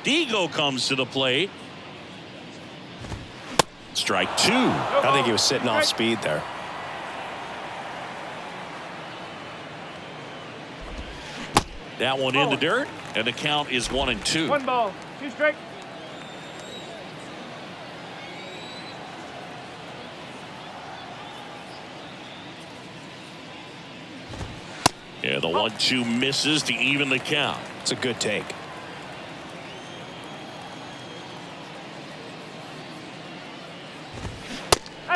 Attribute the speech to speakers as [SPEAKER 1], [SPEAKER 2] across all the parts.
[SPEAKER 1] Dihigo comes to the plate. Strike two.
[SPEAKER 2] I think he was sitting off speed there.
[SPEAKER 1] That one in the dirt, and the count is 1-2.
[SPEAKER 3] 1 ball, 2 strike.
[SPEAKER 1] Yeah, the 1-2 misses to even the count.
[SPEAKER 2] It's a good take.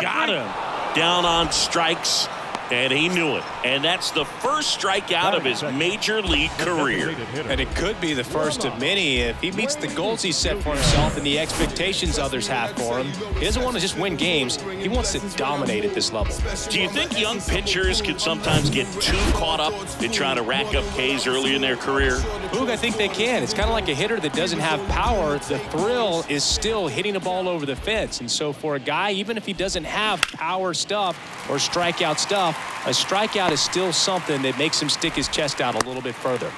[SPEAKER 1] Got him. Down on strikes, and he knew it. And that's the first strikeout of his major league career.
[SPEAKER 2] And it could be the first of many if he meets the goals he set for himself and the expectations others have for him. He doesn't want to just win games. He wants to dominate at this level.
[SPEAKER 1] Do you think young pitchers can sometimes get too caught up in trying to rack up Ks early in their career?
[SPEAKER 2] Boog, I think they can. It's kind of like a hitter that doesn't have power. The thrill is still hitting the ball over the fence. And so for a guy, even if he doesn't have power stuff or strikeout stuff, a strikeout is still something that makes him stick his chest out a little bit further.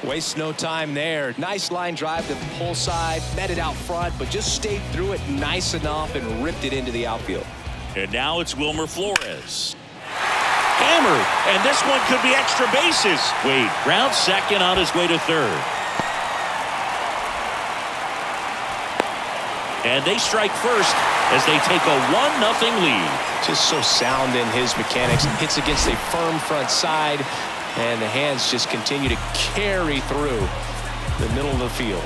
[SPEAKER 2] Wastes no time there. Nice line drive to the pull side, met it out front, but just stayed through it nice enough and ripped it into the outfield.
[SPEAKER 1] And now it's Wilmer Flores. Hammered, and this one could be extra bases. Wade round second on his way to third. And they strike first as they take a 1-0 lead.
[SPEAKER 2] Just so sound in his mechanics. Hits against a firm front side, and the hands just continue to carry through the middle of the field.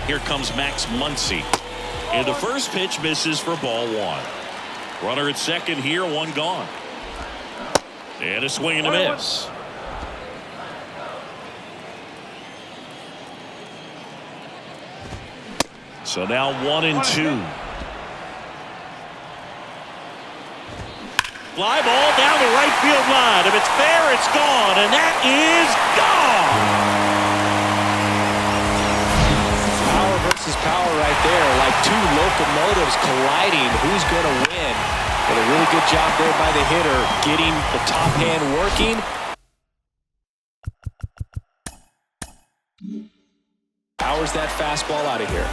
[SPEAKER 1] Here comes Max Muncy. And the first pitch misses for ball one. Runner at second here, one gone. And a swing and a miss. So now 1-2. Fly ball down the right field line. If it's fair, it's gone, and that is gone.
[SPEAKER 2] Power versus power right there, like two locomotives colliding. Who's going to win? And a really good job there by the hitter, getting the top hand working. Powers that fastball out of here.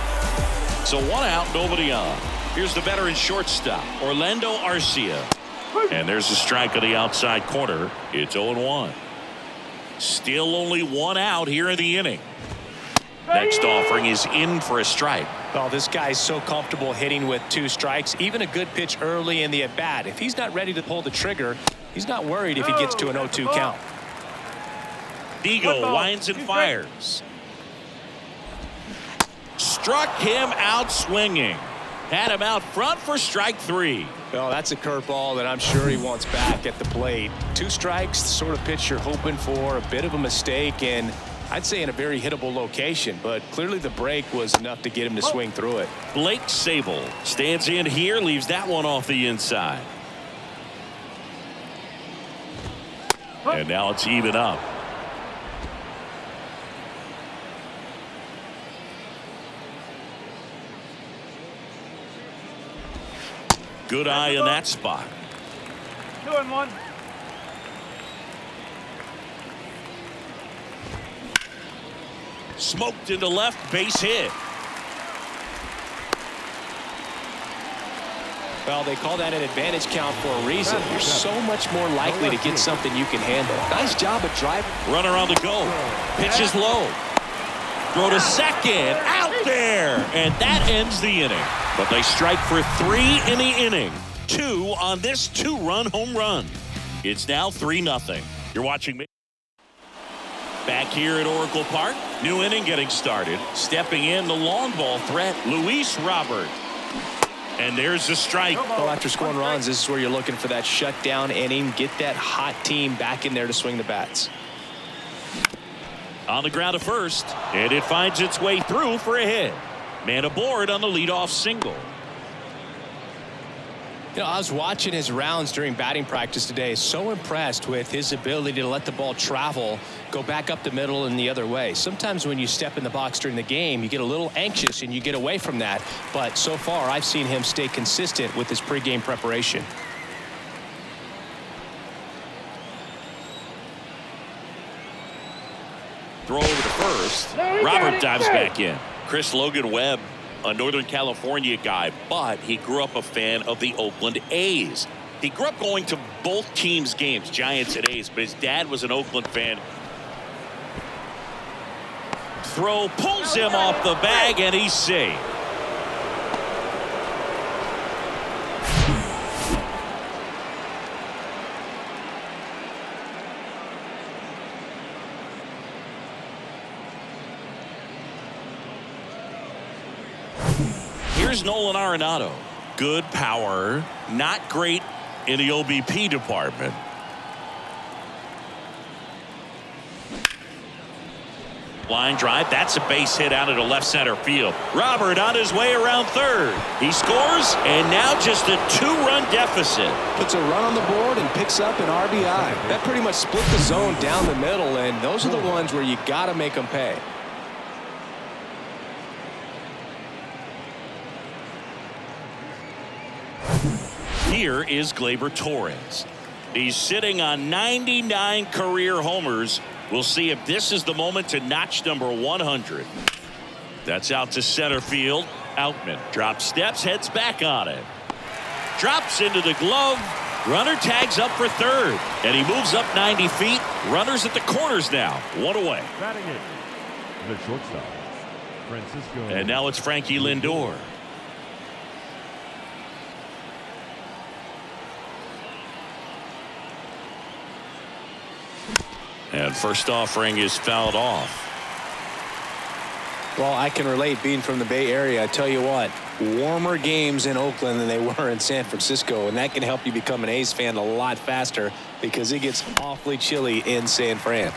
[SPEAKER 1] So one out, nobody on. Here's the veteran shortstop, Orlando Arcia. And there's a strike on the outside corner. It's 0-1. Still only one out here in the inning. Next offering is in for a strike.
[SPEAKER 2] Well, this guy's so comfortable hitting with 2 strikes. Even a good pitch early in the at-bat. If he's not ready to pull the trigger, he's not worried if he gets to an 0-2 count.
[SPEAKER 1] Dihigo winds and fires. Struck him out swinging. Had him out front for strike 3.
[SPEAKER 2] Well, that's a curveball that I'm sure he wants back at the plate. 2 strikes, the sort of pitch you're hoping for. A bit of a mistake, and I'd say in a very hittable location, but clearly the break was enough to get him to swing through it.
[SPEAKER 1] Blake Sable stands in here, leaves that one off the inside. And now it's even up. Good eye in that spot.
[SPEAKER 3] 2-1.
[SPEAKER 1] Smoked into left, base hit.
[SPEAKER 2] Well, they call that an advantage count for a reason. You're so much more likely to get something you can handle. Nice job of driving.
[SPEAKER 1] Runner on the go. Pitch is low. Throw to second. Out there. And that ends the inning. But they strike for 3 in the inning. 2 on this 2-run home run. It's now 3-0. You're watching me. Back here at Oracle Park. New inning getting started. Stepping in the long ball threat, Luis Robert. And there's the strike.
[SPEAKER 2] Well, after scoring runs, this is where you're looking for that shutdown inning. Get that hot team back in there to swing the bats.
[SPEAKER 1] On the ground to first. And it finds its way through for a hit. Man aboard on the leadoff single.
[SPEAKER 2] You know, I was watching his rounds during batting practice today. So impressed with his ability to let the ball travel, go back up the middle and the other way. Sometimes when you step in the box during the game, you get a little anxious and you get away from that. But so far, I've seen him stay consistent with his pregame preparation.
[SPEAKER 1] Throw over to first. Robert dives back in. Logan Webb, a Northern California guy, but he grew up a fan of the Oakland A's. He grew up going to both teams' games, Giants and A's, but his dad was an Oakland fan. Throw pulls him off the bag, and he's safe. Here's Nolan Arenado. Good power, not great in the OBP department. Line drive, that's a base hit out into left center field. Robert on his way around third. He scores, and now just a 2-run deficit.
[SPEAKER 2] Puts a run on the board and picks up an RBI. That pretty much split the zone down the middle, and those are the ones where you got to make them pay.
[SPEAKER 1] Here is Gleyber Torres. He's sitting on 99 career homers. We'll see if this is the moment to notch number 100. That's out to center field. Outman drops steps, heads back on it. Drops into the glove. Runner tags up for third. And he moves up 90 feet. Runners at the corners now. One away.
[SPEAKER 4] Batting it, the shortstop, Francisco.
[SPEAKER 1] And now it's Frankie Lindor. And first offering is fouled off.
[SPEAKER 2] Well, I can relate being from the Bay Area. I tell you what, warmer games in Oakland than they were in San Francisco, and that can help you become an A's fan a lot faster because it gets awfully chilly in San Fran.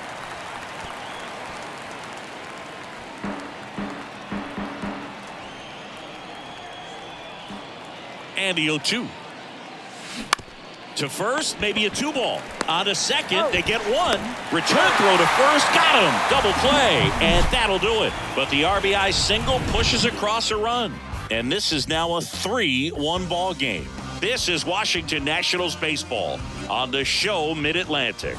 [SPEAKER 1] And the 0-2. To first, maybe a 2-ball. On to second, they get one. Return throw to first, got him. Double play, and that'll do it. But the RBI single pushes across a run. And this is now a 3-1 ball game. This is Washington Nationals baseball on the show Mid-Atlantic.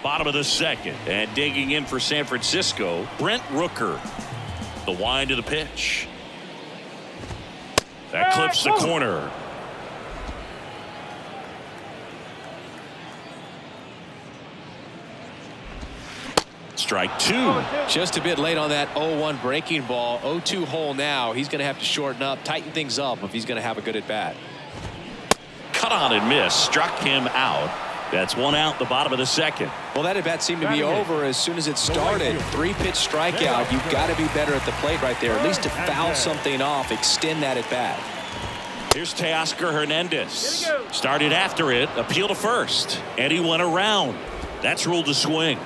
[SPEAKER 1] Bottom of the second, and digging in for San Francisco, Brent Rooker. The wind of the pitch. That clips the corner. Strike two.
[SPEAKER 2] Just a bit late on that 0-1 breaking ball. 0-2 hole now. He's going to have to shorten up, tighten things up if he's going to have a good at bat.
[SPEAKER 1] Cut on and miss. Struck him out. That's one out the bottom of the second.
[SPEAKER 2] Well, that at bat seemed to be over as soon as it started. 3-pitch strikeout. You've got to be better at the plate right there, at least to foul something off, extend that at bat.
[SPEAKER 1] Here's Teoscar Hernandez. Started after it, appeal to first, and he went around. That's ruled a swing.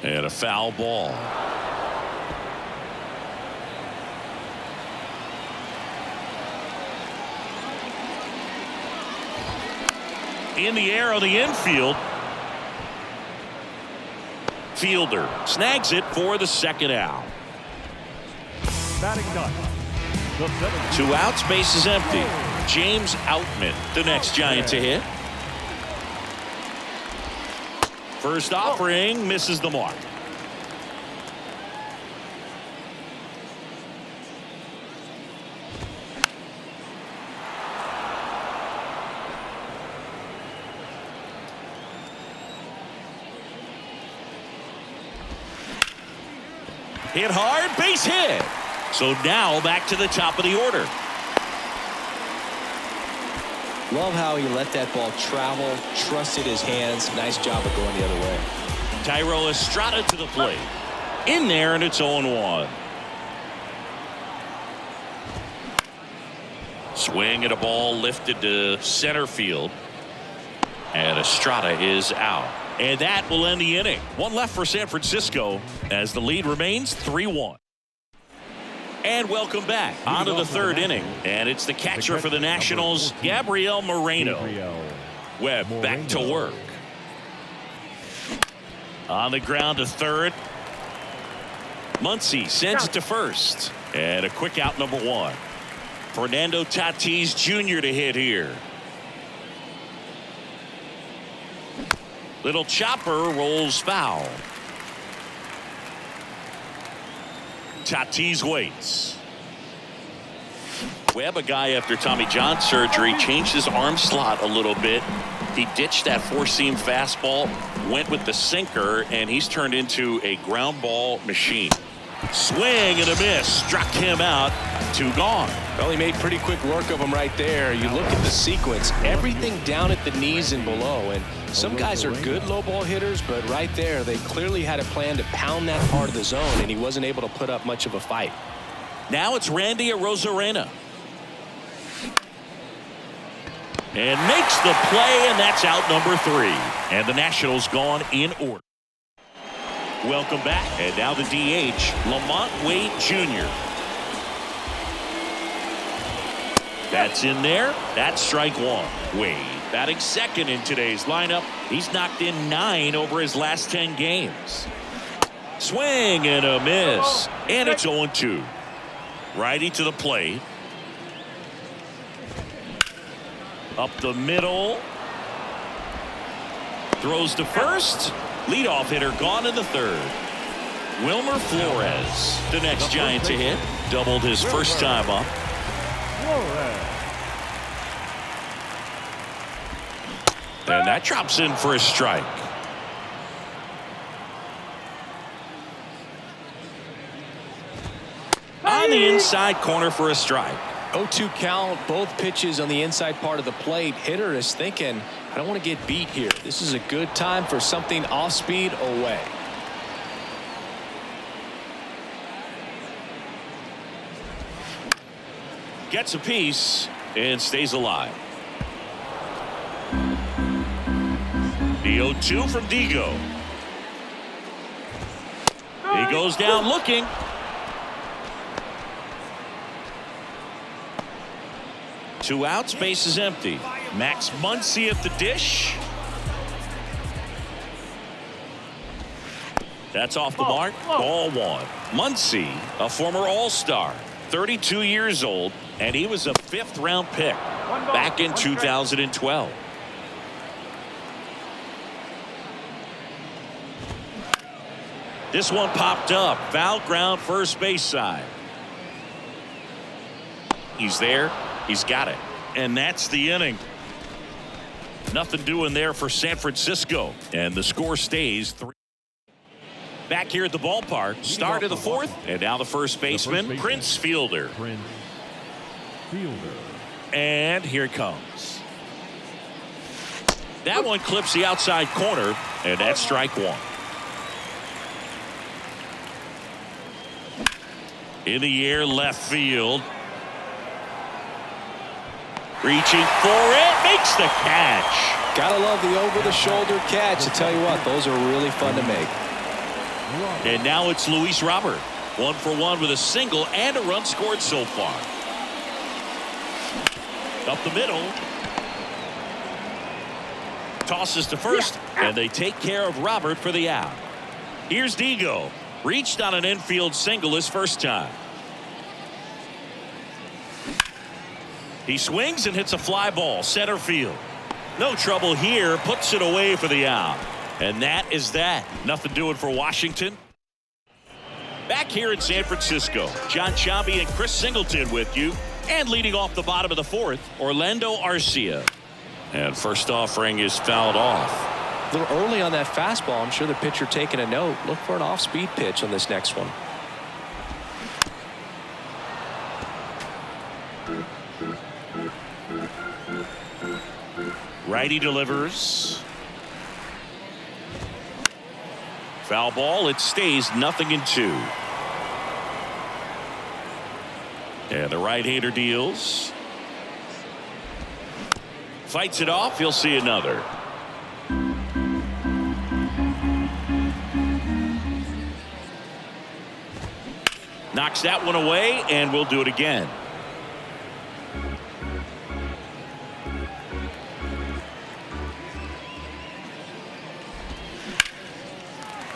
[SPEAKER 1] And a foul ball. In the air on the infield. Fielder snags it for the second out.
[SPEAKER 4] Batting done.
[SPEAKER 1] 2 outs, base is empty. James Outman, the next Giant to hit. First offering misses the mark. Hit hard, base hit. So now back to the top of the order.
[SPEAKER 2] Love how he let that ball travel, trusted his hands. Nice job of going the other way.
[SPEAKER 1] Thairo Estrada to the plate. In there, and it's 0-1. Swing at a ball lifted to center field. And Estrada is out. And that will end the inning. One left for San Francisco as the lead remains 3-1. And welcome back on to the third inning. And it's the catcher for the Nationals, Gabriel Moreno. Webb back to work. On the ground to third. Muncy sends it to first. And a quick out, number 1. Fernando Tatis Jr. to hit here. Little chopper rolls foul. Tatis waits. Webb, a guy after Tommy John surgery, changed his arm slot a little bit. He ditched that four-seam fastball, went with the sinker, and he's turned into a ground ball machine. Swing and a miss. Struck him out. 2 gone.
[SPEAKER 2] Well, he made pretty quick work of him right there. You look at the sequence, everything down at the knees and below. And some guys are good low ball hitters, but right there, they clearly had a plan to pound that part of the zone, and he wasn't able to put up much of a fight.
[SPEAKER 1] Now it's Randy Arozarena. And makes the play, and that's out number 3. And the Nationals gone in order. Welcome back. And now the DH, Lamont Wade Jr. That's in there. That's strike 1. Wade batting second in today's lineup. He's knocked in 9 over his last 10 games. Swing and a miss. And it's 0-2. Righty to the plate. Up the middle. Throws to first. Leadoff hitter gone in the 3rd. Wilmer Flores, the next Giant to hit. Doubled his first time up. And that drops in for a strike. On the inside corner for a strike.
[SPEAKER 2] 0-2 count, both pitches on the inside part of the plate. Hitter is thinking, I don't want to get beat here. This is a good time for something off speed away.
[SPEAKER 1] Gets a piece and stays alive. The 0-2 from Dihigo. He goes down looking. Two outs, base is empty. Max Muncy at the dish. That's off the mark. Ball 1. Muncy, a former All-Star, 32 years old, and he was a 5th-round pick back in 2012. This one popped up. Foul ground, first base side. He's there. He's got it. And that's the inning. Nothing doing there for San Francisco. And the score stays 3. Back here at the ballpark. Start of the 4th. And now the first baseman, Prince Fielder. And here it comes. That one clips the outside corner. And that's strike 1. In the air, left field. Reaching for it, makes the catch.
[SPEAKER 2] Gotta love the over-the-shoulder catch. I tell you what, those are really fun to make.
[SPEAKER 1] And now it's Luis Robert. 1 for 1 with a single and a run scored so far. Up the middle. Tosses to first, and they take care of Robert for the out. Here's Dihigo. Reached on an infield single his first time. He swings and hits a fly ball center field. No trouble here, puts it away for the out. And that is that. Nothing doing for Washington. Back here in San Francisco, John Chambi and Chris Singleton with you. And leading off the bottom of the 4th, Orlando Arcia. And first offering is fouled off.
[SPEAKER 2] A little early on that fastball. I'm sure the pitcher taking a note. Look for an off-speed pitch on this next one.
[SPEAKER 1] Righty delivers. Foul ball. It stays 0-2. And the right-hander deals. Fights it off. He'll see another. Knocks that one away, and we'll do it again.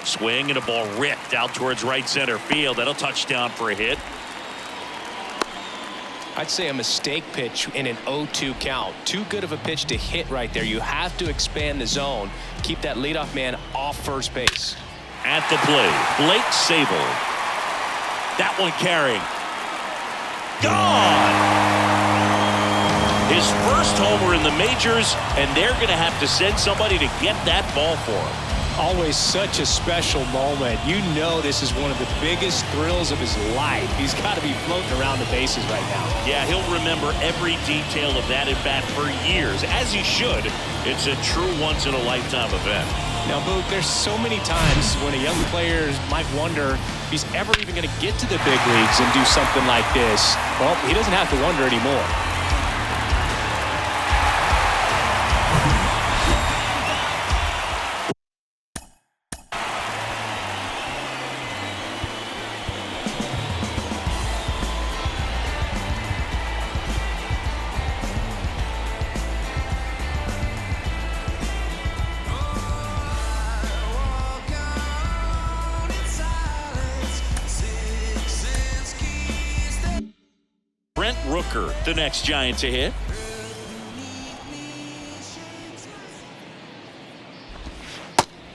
[SPEAKER 1] Swing and a ball ripped out towards right center field. That'll touch down for a hit.
[SPEAKER 2] I'd say a mistake pitch in an 0-2 count. Too good of a pitch to hit right there. You have to expand the zone. Keep that leadoff man off first base.
[SPEAKER 1] At the plate, Blake Sable. That one carrying. Gone! His first homer in the majors, and they're going to have to send somebody to get that ball for him.
[SPEAKER 2] Always such a special moment. You know this is one of the biggest thrills of his life. He's got to be floating around the bases right now.
[SPEAKER 1] Yeah, he'll remember every detail of that at-bat for years, as he should. It's a true once-in-a-lifetime event.
[SPEAKER 2] Now, Boog, there's so many times when a young player might wonder if he's ever even going to get to the big leagues and do something like this. Well, he doesn't have to wonder anymore.
[SPEAKER 1] Rooker, the next Giant to hit.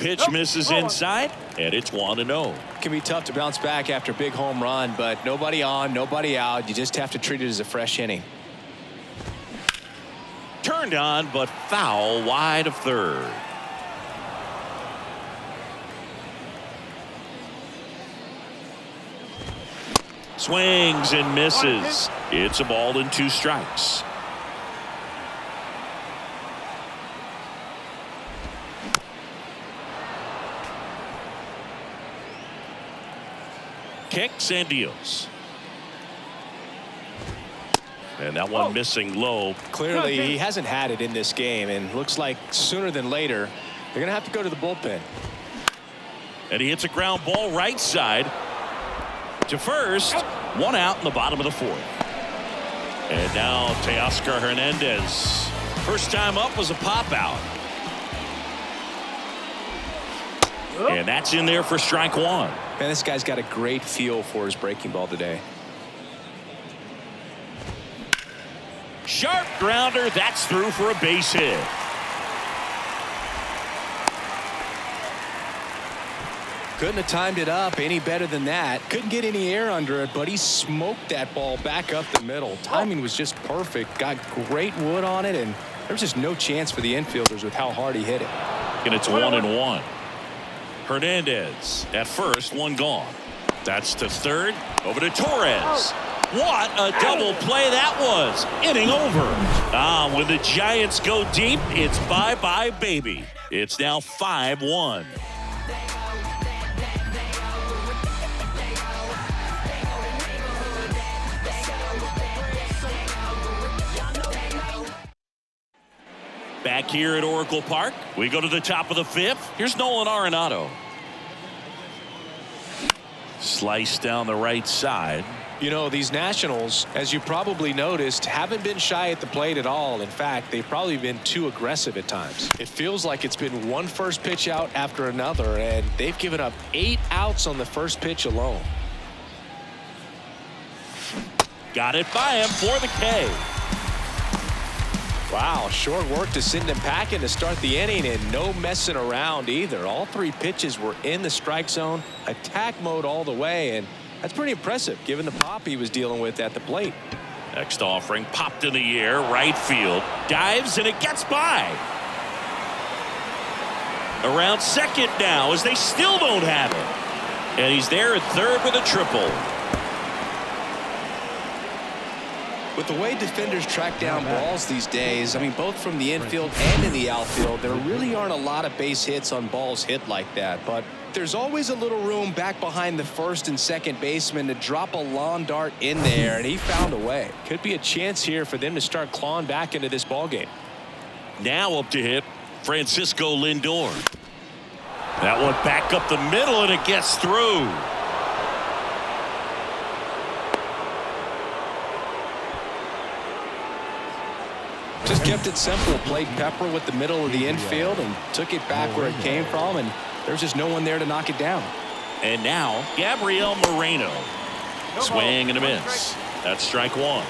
[SPEAKER 1] Pitch misses inside, and it's 1-0.
[SPEAKER 2] It can be tough to bounce back after a big home run, but nobody on, nobody out. You just have to treat it as a fresh inning.
[SPEAKER 1] Turned on, but foul wide of third. Swings and misses. It's a ball and 2 strikes. Kicks and deals. And that one missing low.
[SPEAKER 2] Clearly, he hasn't had it in this game, and looks like sooner than later, they're going to have to go to the bullpen.
[SPEAKER 1] And he hits a ground ball right side to first. 1 out in the bottom of the 4th. And now Teoscar Hernandez. First time up was a pop out. And that's in there for strike 1.
[SPEAKER 2] Man, this guy's got a great feel for his breaking ball today.
[SPEAKER 1] Sharp grounder. That's through for a base hit.
[SPEAKER 2] Couldn't have timed it up any better than that. Couldn't get any air under it, but he smoked that ball back up the middle. Timing was just perfect. Got great wood on it, and there's just no chance for the infielders with how hard he hit it.
[SPEAKER 1] And it's 1-1. Hernandez at first, 1 gone. That's to third. Over to Torres. What a double play that was. Inning over. When the Giants go deep, it's bye-bye, baby. It's now 5-1. Back here at Oracle Park, we go to the top of the 5th. Here's Nolan Arenado. Slice down the right side.
[SPEAKER 2] You know, these Nationals, as you probably noticed, haven't been shy at the plate at all. In fact, they've probably been too aggressive at times. It feels like it's been one first pitch out after another, and they've given up 8 outs on the first pitch alone.
[SPEAKER 1] Got it by him for the K.
[SPEAKER 2] Wow, short work to send him packing to start the inning, and no messing around either. All 3 pitches were in the strike zone, attack mode all the way, and that's pretty impressive given the pop he was dealing with at the plate.
[SPEAKER 1] Next offering popped in the air, right field, dives, and it gets by. Around second now as they still don't have it. And he's there at third with a triple.
[SPEAKER 2] With the way defenders track down balls these days, I mean, both from the infield and in the outfield, there really aren't a lot of base hits on balls hit like that. But there's always a little room back behind the first and second baseman to drop a lawn dart in there, and he found a way. Could be a chance here for them to start clawing back into this ballgame.
[SPEAKER 1] Now up to hit Francisco Lindor. That one back up the middle, and it gets through.
[SPEAKER 2] Just kept it simple, played pepper with the middle of the infield and took it back where it came from, and there's just no one there to knock it down.
[SPEAKER 1] And now Gabriel Moreno. Swing and a miss. That's strike 1.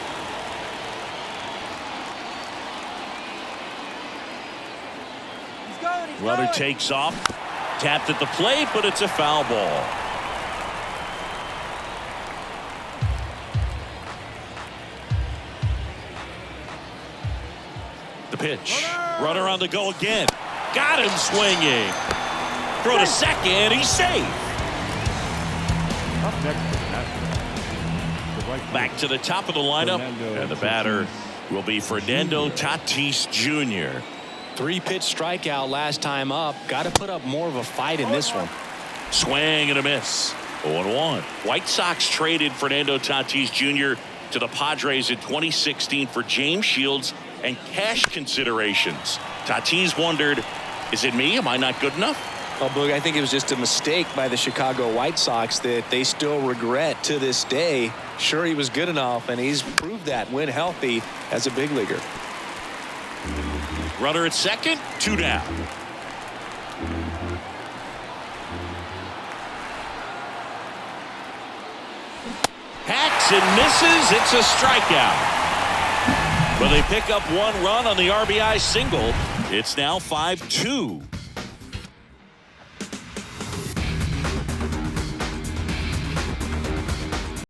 [SPEAKER 1] Runner takes off. Tapped at the plate, but it's a foul ball. The pitch. Runner on the go again. Got him swinging. Throw to second. He's safe.
[SPEAKER 4] Up next for the Nationals. The right
[SPEAKER 1] Back to the top of the lineup. And the batter will be Fernando Tatis Jr.
[SPEAKER 2] 3-pitch strikeout last time up. Got to put up more of a fight in this one.
[SPEAKER 1] Swing and a miss. 0-1. White Sox traded Fernando Tatis Jr. to the Padres in 2016 for James Shields and cash considerations. Tatis wondered, is it me? Am I not good enough?
[SPEAKER 2] Well, Boog, I think it was just a mistake by the Chicago White Sox that they still regret to this day. Sure, he was good enough, and he's proved that when healthy as a big leaguer.
[SPEAKER 1] Runner at second, 2 down. Hacks and misses. It's a strikeout. But they pick up 1 run on the RBI single. It's now 5-2.